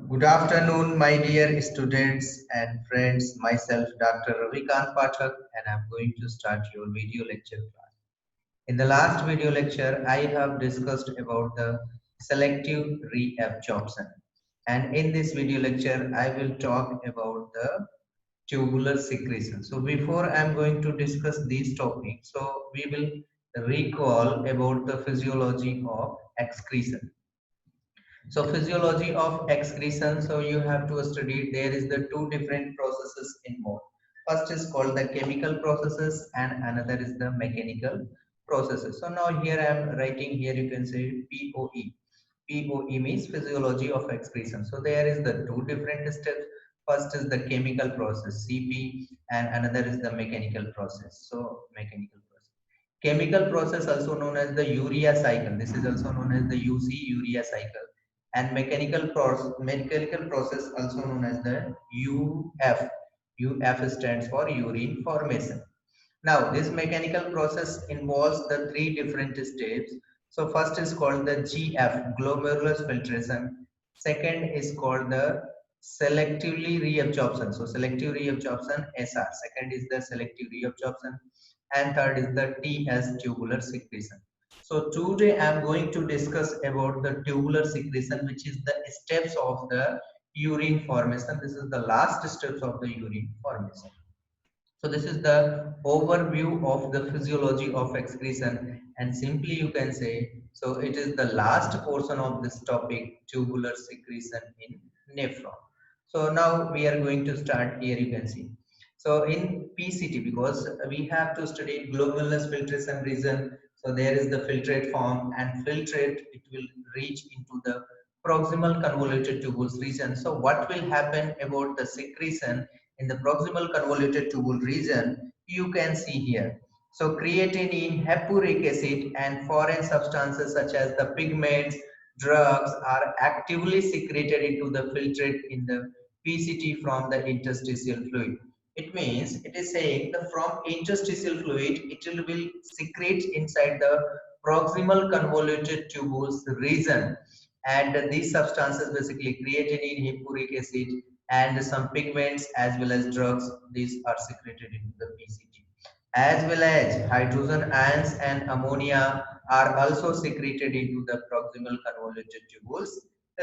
Good afternoon, my dear students and friends. Myself, Dr. Ravikant Pathak, and I'm going to start your video lecture class. In the last video lecture, I have discussed about the selective reabsorption, and in this video lecture, I will talk about the tubular secretion. So before I'm going to discuss these topics, so we will recall about the physiology of excretion. So physiology of excretion, so you have to study there is the two different processes involved. First is called the chemical processes and another is the mechanical processes. So now here I am writing here you can say POE. POE means physiology of excretion. So there is the two different steps. First is the chemical process CP and another is the mechanical process. So mechanical process. Chemical process also known as the urea cycle. This is also known as the UC urea cycle and mechanical process also known as the UF. UF stands for urine formation. Now this mechanical process involves the three different steps. So first is called the GF, glomerular filtration. Second is called the selectively reabsorption. So selective reabsorption SR. Second is the selective reabsorption and third is the TS, tubular secretion. So today I am going to discuss about the tubular secretion, which is the steps of the urine formation. This is the last steps of the urine formation. So this is the overview of the physiology of excretion, and simply you can say, so it is the last portion of this topic, tubular secretion in nephron. So now we are going to start here you can see. So in PCT, because we have to study glomerular filtration region, so there is the filtrate form and filtrate, it will reach into the proximal convoluted tubules region. So what will happen about the secretion in the proximal convoluted tubule region, you can see here. So creatinine, hippuric acid and foreign substances such as the pigments, drugs are actively secreted into the filtrate in the PCT from the interstitial fluid. It means it is saying that from interstitial fluid it will secrete inside the proximal convoluted tubules region, and these substances basically creatinine, hippuric acid and some pigments as well as drugs, these are secreted into the PCT, as well as hydrogen ions and ammonia are also secreted into the proximal convoluted tubules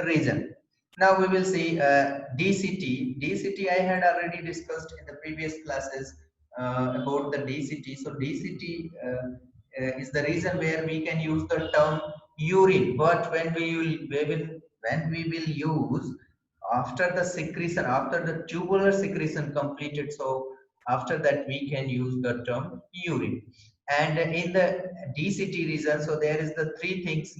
region. Now we will see DCT. DCT I had already discussed in the previous classes about the DCT. So DCT is the reason where we can use the term urine, but when we will use after the secretion, after the tubular secretion completed, so after that we can use the term urine. And in the DCT region, so there is the three things,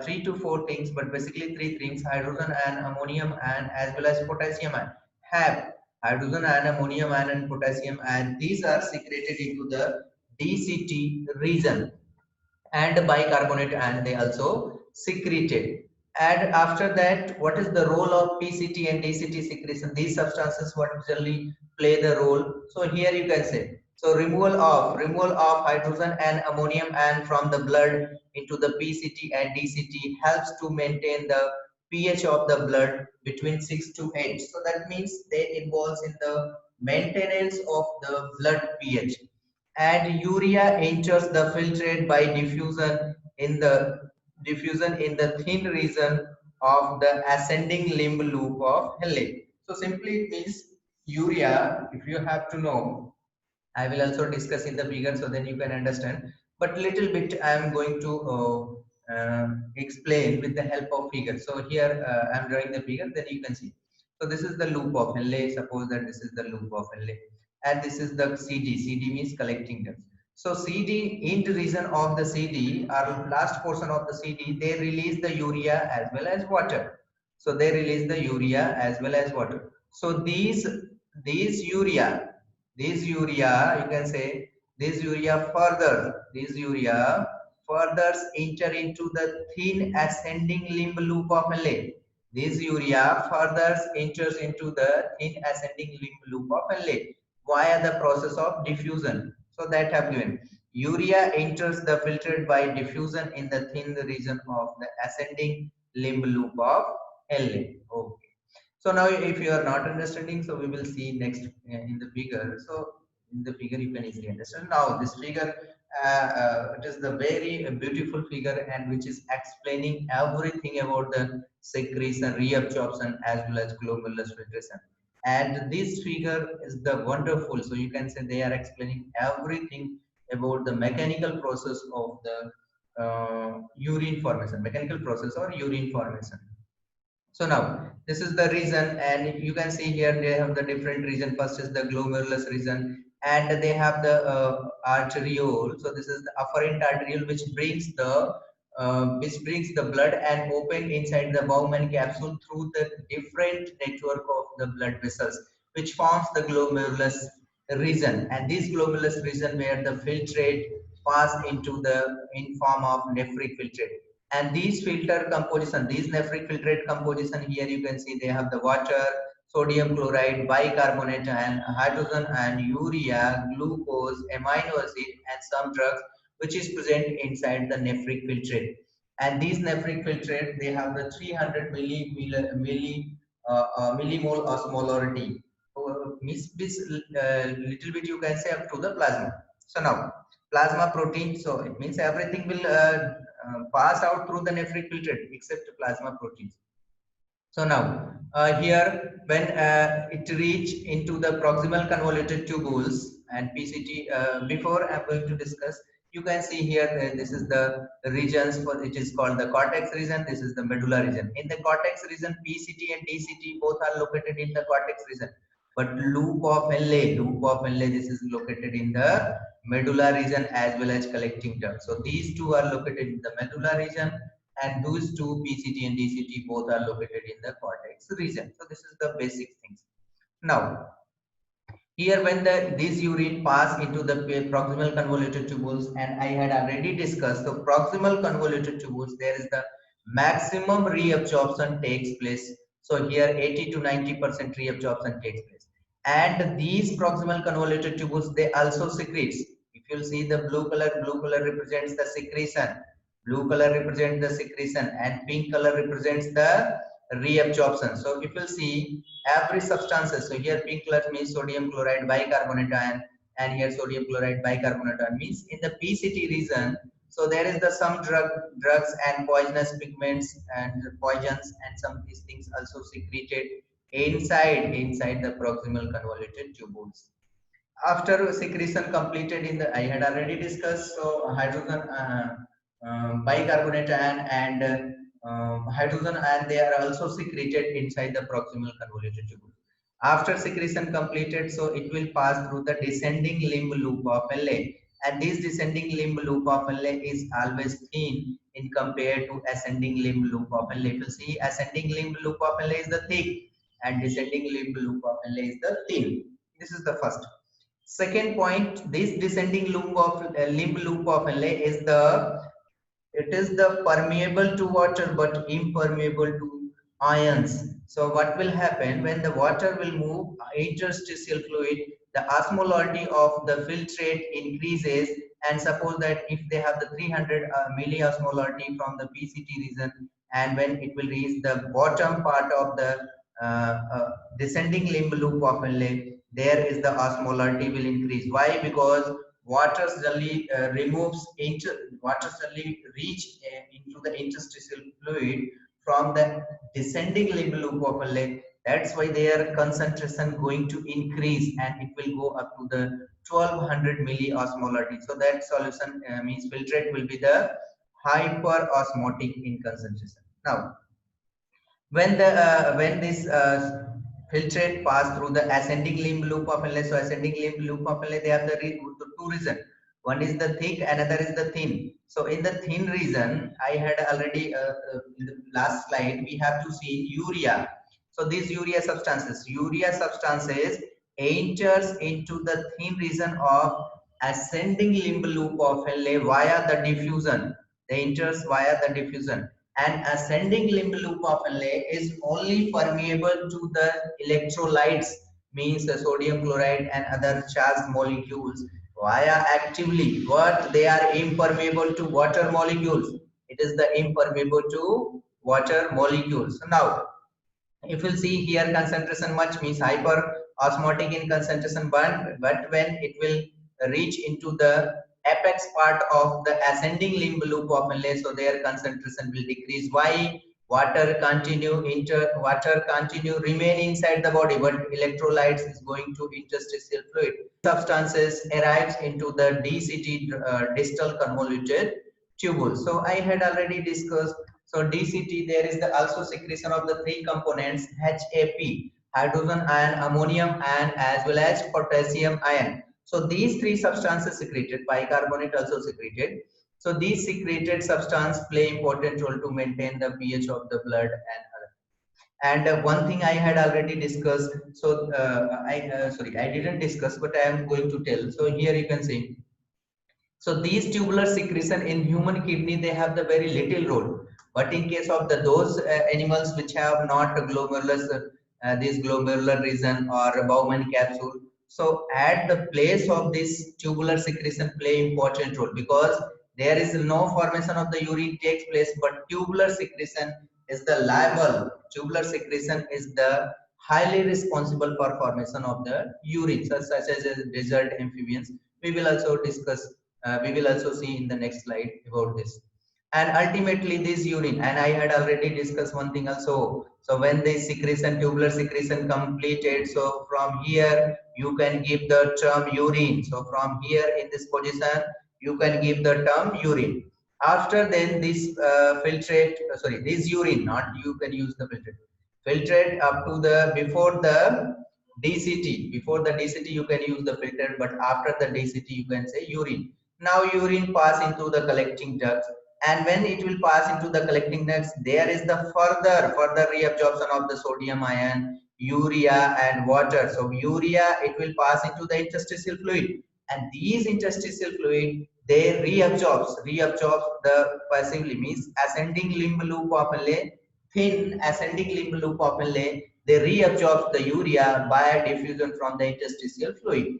three to four things, but basically three things: hydrogen and ammonium and as well as potassium ion. Have hydrogen and ammonium ion and potassium ion, these are secreted into the DCT region, and bicarbonate and they also secreted. And after that, what is the role of PCT and DCT secretion? These substances what usually play the role. So here you can say, so removal of hydrogen and ammonium ion from the blood into the PCT and DCT helps to maintain the pH of the blood between 6 to 8. So that means they involves in the maintenance of the blood pH. And urea enters the filtrate by diffusion in the thin region of the ascending limb loop of Henle. So simply it means urea, if you have to know, I will also discuss in the figure so then you can understand. But little bit I am going to explain with the help of figure. So here I am drawing the figure, then you can see. So this is the loop of Henle. Suppose that this is the loop of Henle, and this is the CD. CD means collecting depth. So CD, in the region of the CD or last portion of the CD, they release the urea as well as water. So they release the urea as well as water. So these urea this urea, you can say, this urea further enter into the thin ascending limb loop of LA. This urea further enters into the thin ascending limb loop of LA via the process of diffusion. So that have given. Urea enters the filtrate by diffusion in the thin region of the ascending limb loop of LA. Okay. So now if you are not understanding, so we will see next in the figure. So in the figure you can easily understand. Now this figure, it is the very beautiful figure and which is explaining everything about the secretion, reabsorption as well as glomerular filtration. And this figure is the wonderful. So you can say they are explaining everything about the mechanical process of the urine formation, mechanical process or urine formation. So now this is the region, and you can see here they have the different region. First is the glomerulus region, and they have the arteriole. So this is the afferent arteriole, which brings the blood and open inside the Bowman capsule through the different network of the blood vessels, which forms the glomerulus region. And this glomerulus region where the filtrate pass into the in form of nephric filtrate. And these filter composition, these nephric filtrate composition, here you can see they have the water, sodium chloride, bicarbonate, and hydrogen, and urea, glucose, amino acid, and some drugs which is present inside the nephric filtrate. And these nephric filtrate, they have the 300 millimole osmolarity. So, means this little bit you can say up to the plasma. So now plasma protein, so it means everything will pass out through the nephric filtrate except plasma proteins. So now here when it reach into the proximal convoluted tubules and PCT, before I'm going to discuss, you can see here this is the regions for it is called the cortex region. This is the medulla region. In the cortex region, PCT and DCT both are located in the cortex region. But loop of Henle, this is located in the medulla region as well as collecting duct. So these two are located in the medulla region, and those two PCT and DCT both are located in the cortex region. So this is the basic things. Now here when this urine pass into the proximal convoluted tubules, and I had already discussed the proximal convoluted tubules, there is the maximum reabsorption takes place. So here 80 to 90% reabsorption takes place. And these proximal convoluted tubules, they also secretes. If you'll see the blue color represents the secretion. Blue color represents the secretion and pink color represents the reabsorption. So if you'll see every substances, so here pink color means sodium chloride bicarbonate ion, and here sodium chloride bicarbonate ion means in the PCT region. So there is the some drugs and poisonous pigments and poisons, and some of these things also secreted inside the proximal convoluted tubules. After secretion completed in the, I had already discussed, so hydrogen bicarbonate ion and hydrogen ion, they are also secreted inside the proximal convoluted tubule. After secretion completed, so it will pass through the descending limb loop of Henle, and this descending limb loop of Henle is always thin in compared to ascending limb loop of Henle. If you see, ascending limb loop of Henle is the thick and descending limb loop of Henle is the thin. This is the first. Second point, this descending limb loop of Henle is the, it is the permeable to water but impermeable to ions. So what will happen when the water will move interstitial fluid, the osmolarity of the filtrate increases, and suppose that if they have the 300 milliosmolarity from the PCT region, and when it will reach the bottom part of the descending limb loop of Henle, there is the osmolarity will increase. Why? Because water suddenly water suddenly reach into the interstitial fluid from the descending limb loop of Henle. That's why their concentration going to increase, and it will go up to the 1200 milliosmolarity. So that solution means filtrate will be the hyperosmotic in concentration. Now when this filtrate pass through the ascending limb loop of Henle, so ascending limb loop of Henle, they have the two region. One is the thick, another is the thin. So in the thin region, I had already in the last slide we have to see urea. So these urea substances enters into the thin region of ascending limb loop of Henle via the diffusion. They enters via the diffusion, and ascending limb loop of Henle is only permeable to the electrolytes, means the sodium chloride and other charged molecules via actively, but they are impermeable to water molecules. It is the impermeable to water molecules. Now if you'll see here, concentration much means hyper osmotic in concentration, but when it will reach into the apex part of the ascending limb loop of Henle, so their concentration will decrease. Why? Water continue remain inside the body, but electrolytes is going to interstitial fluid. Substances arrives into the DCT, distal convoluted tubule. So I had already discussed. So DCT, there is the also secretion of the three components HAP, hydrogen ion, ammonium ion, as well as potassium ion. So these three substances secreted, bicarbonate also secreted. So these secreted substances play important role to maintain the pH of the blood and other. And one thing I had already discussed. So I didn't discuss, but I am going to tell. So here you can see. So these tubular secretion in human kidney, they have the very little role. But in case of those animals which have not glomerulus, this glomerular region or Bowman capsule, so at the place of this tubular secretion play important role, because there is no formation of the urine takes place, but tubular secretion is the liable. Tubular secretion is the highly responsible for formation of the urine, such as desert amphibians. We will also discuss, we will also see in the next slide about this. And ultimately this urine, and I had already discussed one thing also. So when this secretion, tubular secretion completed, so from here you can give the term urine. So from here in this position you can give the term urine. After then this filtrate, this urine, not you can use the filtrate up to the before the DCT. Before the DCT you can use the filter, but after the DCT you can say urine. Now urine pass into the collecting ducts, and when it will pass into the collecting ducts, there is the further reabsorption of the sodium ion, urea and water. So urea, it will pass into the interstitial fluid, and these interstitial fluid, they reabsorbs the passively, means ascending limb loop of Henle, thin ascending limb loop of Henle, they reabsorb the urea by diffusion from the interstitial fluid.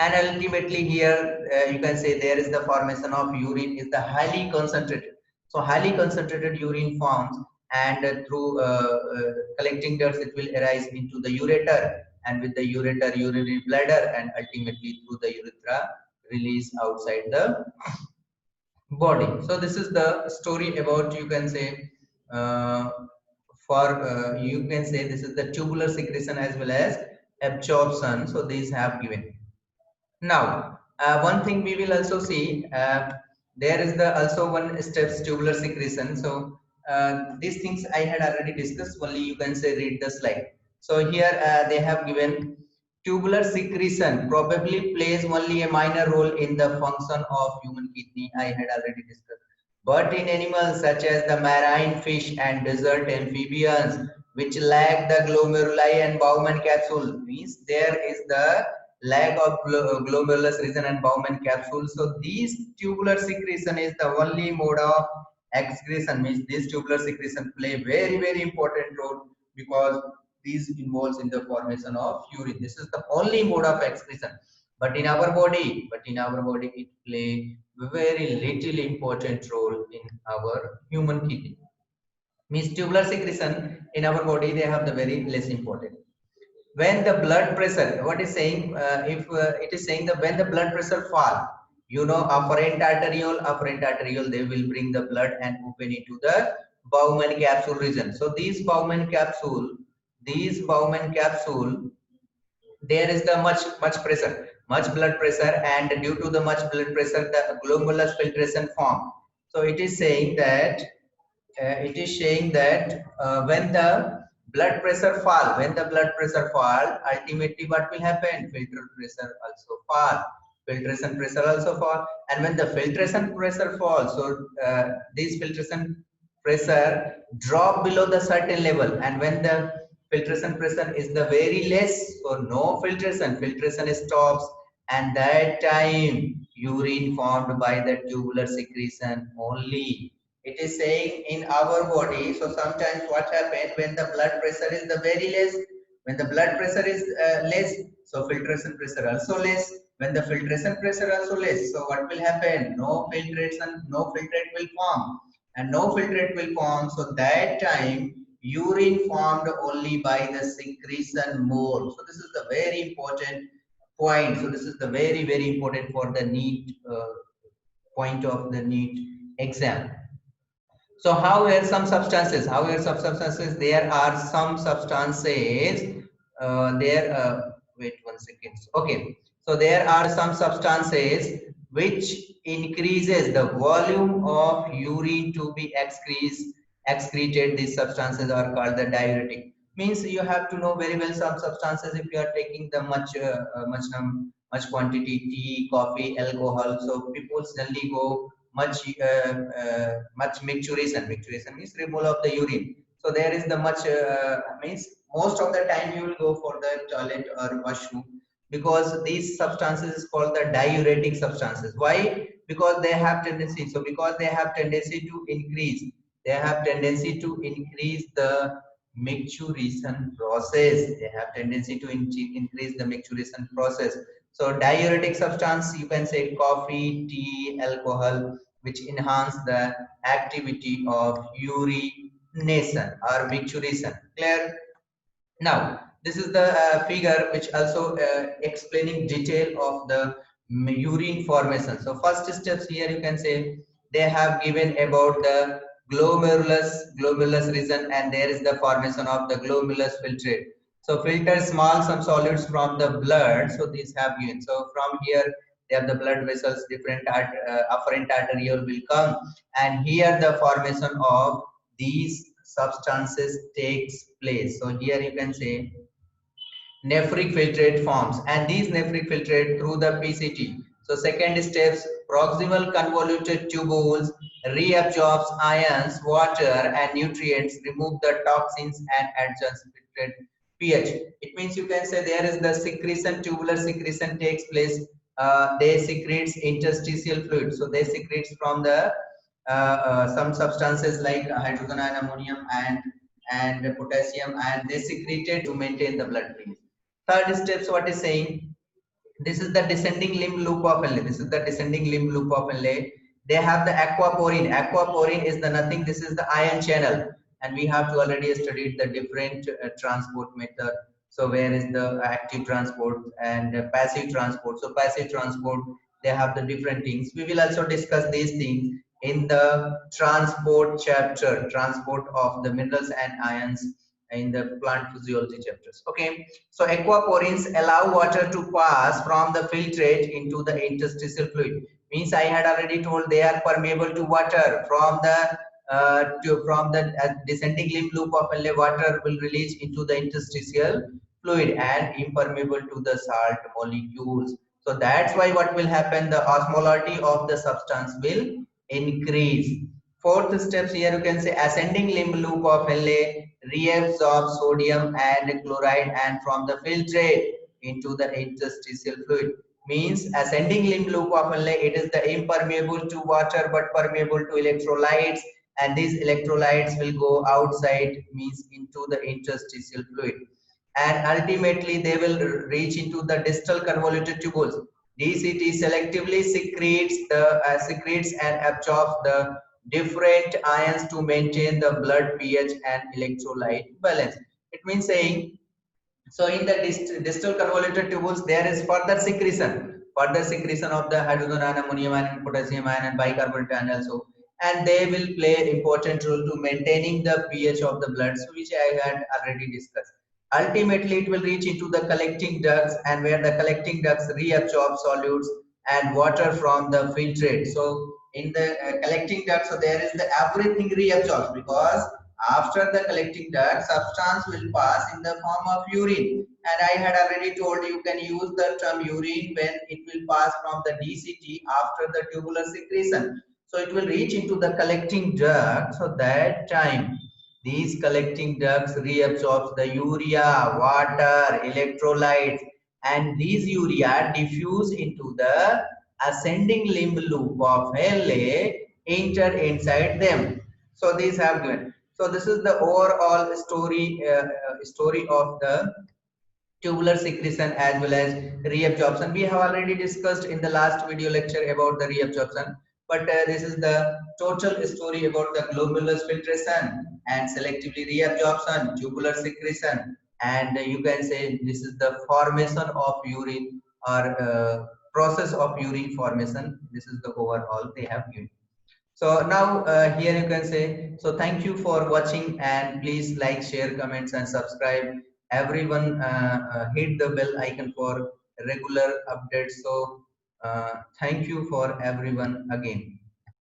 And ultimately here you can say there is the formation of urine is the highly concentrated. So highly concentrated urine forms, and through collecting ducts it will arise into the ureter, and with the ureter urinary bladder, and ultimately through the urethra release outside the body. So this is the story about, you can say, you can say this is the tubular secretion as well as absorption. So these have given. Now, one thing we will also see, there is the also one steps tubular secretion. So these things I had already discussed. Only you can say read the slide. So here they have given tubular secretion probably plays only a minor role in the function of human kidney. I had already discussed. But in animals such as the marine fish and desert amphibians, which lack the glomeruli and Bowman capsule, means there is the lack of glomerulus region and Bowman capsule. So these tubular secretion is the only mode of excretion, means this tubular secretion play very important role, because these involves in the formation of urine. This is the only mode of excretion. But in our body, it play very little important role in our human kidney. Means tubular secretion in our body, they have the very less important. When the blood pressure, what is saying, if it is saying that when the blood pressure fall, you know, afferent arteriole, they will bring the blood and open into the Bowman capsule region. So these Bowman capsule, there is the much blood pressure, and due to the much blood pressure, the glomerulus filtration form. So it is saying that when the blood pressure fall, ultimately what will happen? Filtration pressure also fall. And when the filtration pressure falls, so this filtration pressure drop below the certain level, and when the filtration pressure is the very less, so no filtration stops, and that time urine formed by the tubular secretion only. It is saying in our body, so sometimes what happens when the blood pressure is the very less, less, so filtration pressure also less. When the filtration pressure also less, so what will happen? No filtrate will form, and no filtrate will form, so that time urine formed only by the secretion mole. So this is the very important point. So this is the very important for the NEET point of the NEET exam. So however, some substances, there are some substances, wait 1 second. Okay, so there are some substances which increases the volume of urine to be excreted. These substances are called the diuretic. Means you have to know very well some substances if you are taking the much quantity tea, coffee, alcohol. So people suddenly go much micturition. Micturition means removal of the urine. So there is the much means most of the time you will go for the toilet or washroom, because these substances is called the diuretic substances. Why? Because they have tendency. So because they have tendency to increase, the micturition process. They have tendency to increase the micturition process. So diuretic substance, you can say coffee, tea, alcohol, which enhance the activity of urination or micturition. Clear? Now, this is the figure which also explaining detail of the urine formation. So first steps here you can say they have given about the glomerulus region, and there is the formation of the glomerulus filtrate. So filter small some solids from the blood. So these have given. So from here they have the blood vessels, different afferent arteriole will come, and here the formation of these substances takes place. So here you can say nephric filtrate forms, and these nephric filtrate through the PCT. So second steps, proximal convoluted tubules reabsorbs ions, water and nutrients, remove the toxins and adjusts filtrate pH. It means you can say there is the secretion, tubular secretion takes place. They secretes interstitial fluid. So they secretes from the some substances like hydrogen and ammonium and potassium, and they secreted to maintain the blood pH. Third steps, what is saying? This is the descending limb loop of Henle. This is the descending limb loop of Henle. They have the aquaporine. Aquaporine is the nothing. This is the ion channel, and we have to already studied the different transport method. So where is the active transport and passive transport? So passive transport, they have the different things. We will also discuss these things in the transport chapter, transport of the minerals and ions in the plant physiology chapters. Okay, so aquaporins allow water to pass from the filtrate into the interstitial fluid. Means I had already told they are permeable to water. From the descending limb loop of Henle, water will release into the interstitial fluid and impermeable to the salt molecules. So that's why what will happen, the osmolarity of the substance will increase. Fourth steps here you can say ascending limb loop of Henle reabsorbs sodium and chloride and from the filtrate into the interstitial fluid. Means ascending limb loop of Henle, it is the impermeable to water but permeable to electrolytes, and these electrolytes will go outside, means into the interstitial fluid, and ultimately they will reach into the distal convoluted tubules. DCT selectively secretes and absorbs the different ions to maintain the blood pH and electrolyte balance. It means saying, so in the distal convoluted tubules there is further secretion of the hydrogen ion, ammonium ion, and potassium ion and bicarbonate ion also, and they will play important role to maintaining the pH of the blood, so which I had already discussed. Ultimately it will reach into the collecting ducts, and where the collecting ducts reabsorb solutes and water from the filtrate. So in the collecting duct, so there is the everything reabsorbs, because after the collecting duct substance will pass in the form of urine, and I had already told you can use the term urine when it will pass from the DCT after the tubular secretion. So it will reach into the collecting duct. So that time these collecting ducts reabsorbs the urea, water, electrolytes, and these urea diffuse into the ascending limb loop of Henle, enter inside them. So these have given. So this is the overall story of the tubular secretion as well as reabsorption. We have already discussed in the last video lecture about the reabsorption. but this is the total story about the globular filtration and selectively reabsorption, tubular secretion, and you can say this is the formation of urine or process of urine formation. This is the overall they have given. So now here you can say, so thank you for watching, and please like, share, comments and subscribe. Everyone hit the bell icon for regular updates. So thank you for everyone again.